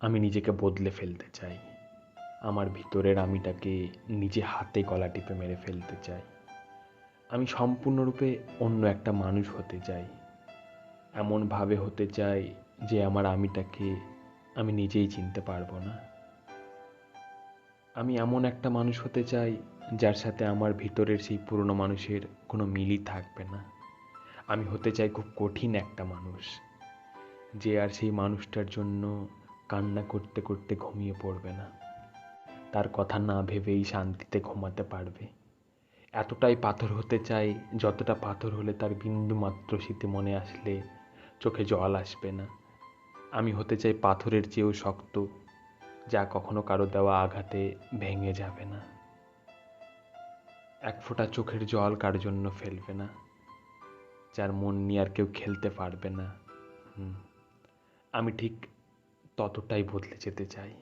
আমি নিজেকে বদলে ফেলতে চাই। আমার ভিতরের আমিটাকে নিজে হাতে গলা টিপে মেরে ফেলতে চাই। আমি সম্পূর্ণরূপে অন্য একটা মানুষ হতে চাই। এমনভাবে হতে চাই যে আমার আমিটাকে আমি নিজেই চিনতে পারবো না। আমি এমন একটা মানুষ হতে চাই যার সাথে আমার ভিতরের সেই পুরনো মানুষের কোনো মিলই থাকবে না। আমি হতে চাই খুব কঠিন একটা মানুষ, যে আর সেই মানুষটার জন্য কান্না করতে করতে ঘুমিয়ে পড়বে না, তার কথা না ভেবেই শান্তিতে ঘুমাতে পারবে। এতটাই পাথর হতে চাই যতটা পাথর হলে তার বিন্দু মাত্র স্মৃতি মনে আসলে চোখে জল আসবে না। আমি হতে চাই পাথরের চেয়েও শক্ত, যা কখনো কারো দেওয়া আঘাতে ভেঙে যাবে না। এক ফোঁটা চোখের জল কার জন্য ফেলবে না, যার মন নিয়ে আর কেউ খেলতে পারবে না। আমি ঠিক ততটাই বদলে যেতে চাই।